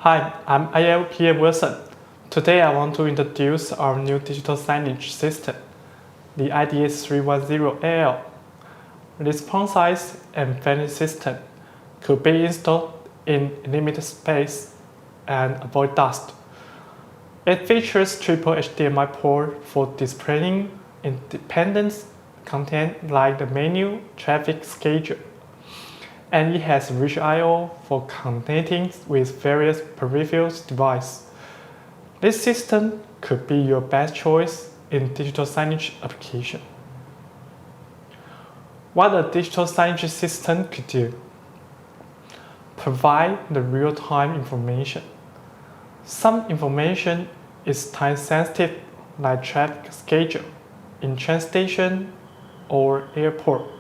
Hi, I'm ILPA Wilson. Today I want to introduce our new digital signage system, the IDS-310-AL. This phone-size and fanless system could be installed in limited space and avoid dust. It features triple HDMI port for displaying independent content like the menu, traffic schedule, and it has rich I/O for connecting with various peripheral devices. This system could be your best choice in digital signage application. What a digital signage system could do: provide the real-time information. Some information is time-sensitive, like traffic schedule in train station or airport.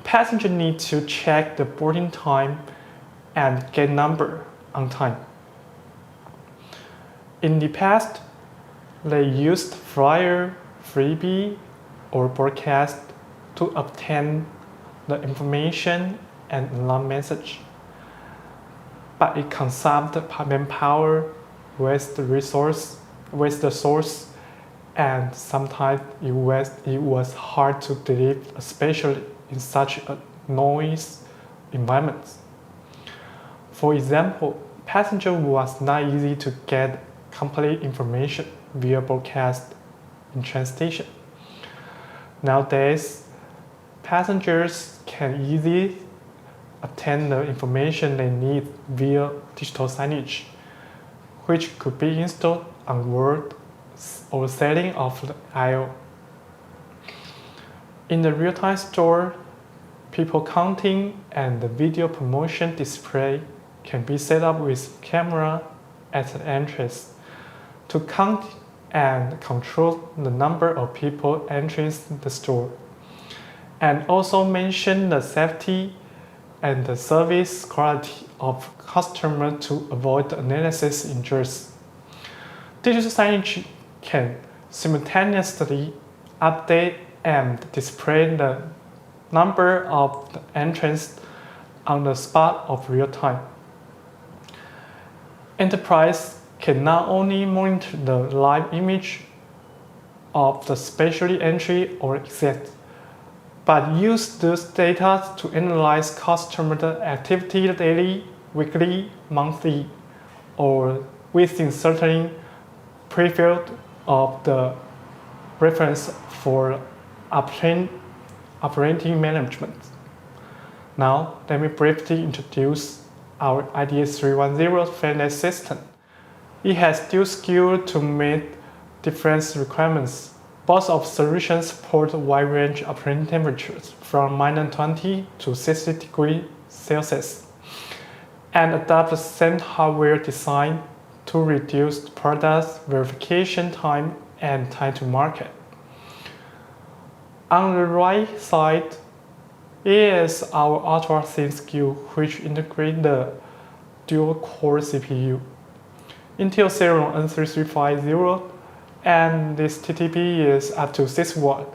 Passengers need to check the boarding time and gate number on time. In the past, they used flyer, freebie, or broadcast to obtain the information and alarm message. But it consumed manpower, waste the source, and sometimes it was hard to deliver, especially in such a noise environment. For example, passenger was not easy to get complete information via broadcast in train station. Nowadays, passengers can easily obtain the information they need via digital signage, which could be installed on wall or ceiling of the aisle. In the real-time store, people counting and the video promotion display can be set up with camera at the entrance to count and control the number of people entering the store, and also mention the safety and the service quality of customers to avoid analysis injuries. Digital signage can simultaneously update and display the number of the entrants on the spot of real time. Enterprise can not only monitor the live image of the specially entry or exit, but use this data to analyze customer activity daily, weekly, monthly, or within certain period of the reference for operating management. Now, let me briefly introduce our IDS-310 fanless system. It has dual skill to meet different requirements. Both of solutions support a wide range operating temperatures from -20 to 60 degrees Celsius and adopt the same hardware design to reduce product verification time and time to market. On the right side is our ultra-thin SKU, which integrates the dual-core CPU, Intel Celeron N3350, and this TTP is up to 6 watts.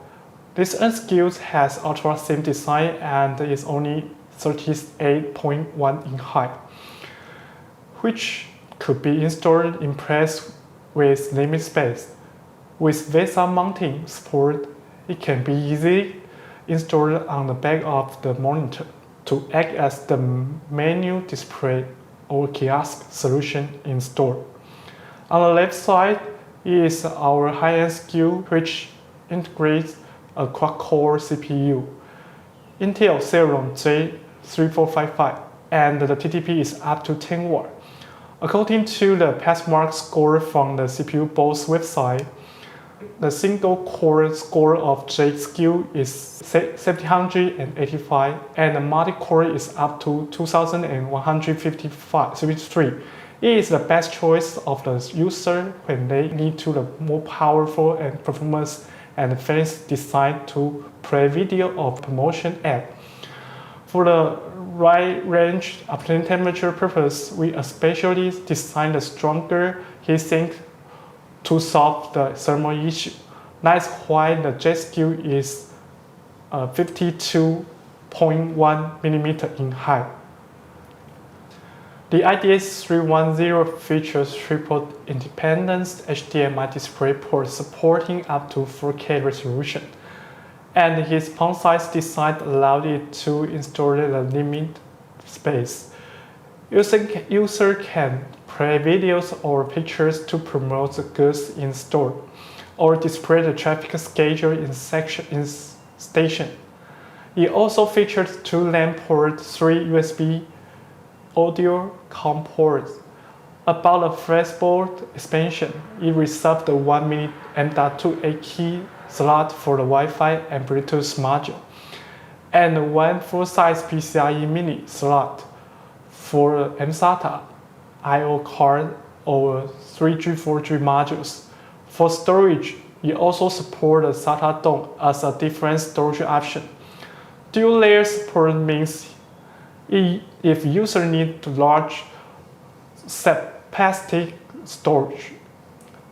This SKU has ultra-thin design and is only 38.1 in height, which could be installed in place with limited space. With VESA mounting support, it can be easily installed on the back of the monitor to act as the menu display or kiosk solution in store. On the left side is our high-end SKU, which integrates a quad-core CPU, Intel Celeron J3455, and the TTP is up to 10 watts. According to the passmark score from the CPU board's website, the single-core score of J SKU is 785, and the multi-core is up to 2153. It is the best choice of the user when they need to the more powerful and performance and fancy design to play video or promotion ad. For the wide range operating temperature purpose, we especially designed a stronger heatsink to solve the thermal issue. That's why the J SKU is 52.1 mm in height. The IDS-310 features triple independent HDMI display ports supporting up to 4K resolution, and its font-size design allowed it to install a limited space. User can play videos or pictures to promote the goods in store, or display the traffic schedule in station. It also features 2 LAN ports, 3 USB audio COM ports. About the flexible expansion, it reserved the 1 mini M.2 key slot for the Wi-Fi and Bluetooth module, and 1 full-size PCIe mini slot for mSATA, I/O card, or 3G, 4G modules. For storage, it also supports SATA DOM as a different storage option. Dual layer support means if user need large capacity storage,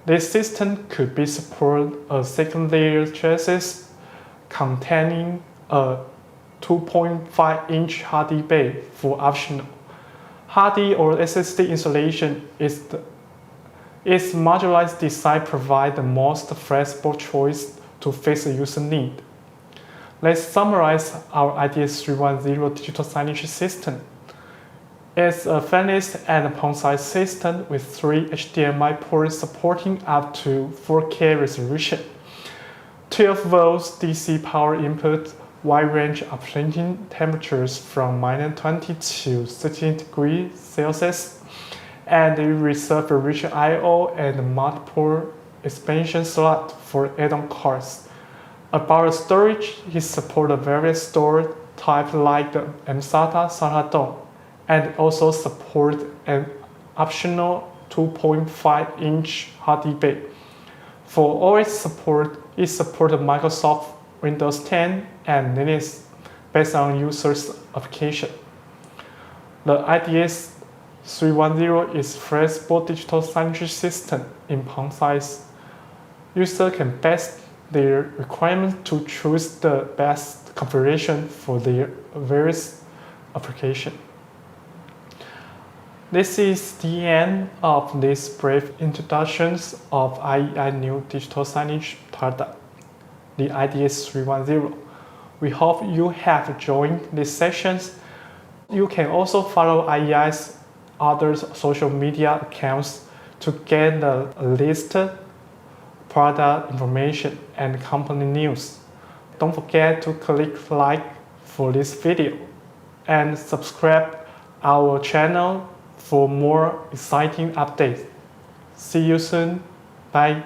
this system could be support a second layer chassis containing a 2.5-inch hard disk bay for optional. Hard disk or SSD installation its modularized design provides the most flexible choice to fit the user need. Let's summarize our IDS-310 digital signage system. It's a fanless and font-size system with 3 HDMI ports supporting up to 4K resolution, 12 volts DC power input, wide range operating temperatures from -20 to 13 degrees Celsius, and it reserves a rich I/O and multiple expansion slots for add-on cards. About storage, it supports various storage types like the mSATA, SATA DOM, and also supports an optional 2.5-inch hard disk bay. For OS support, it supports Microsoft Windows 10 and Linux based on users' application. The IDS-310 is a flexible digital signage system in font size. Users can base their requirements to choose the best configuration for their various applications. This is the end of this brief introduction of IEI new digital signage product, the IDS-310. We hope you have joined these sessions. You can also follow IEI's other social media accounts to get the listed product information and company news. Don't forget to click like for this video and subscribe our channel for more exciting updates. See you soon. Bye.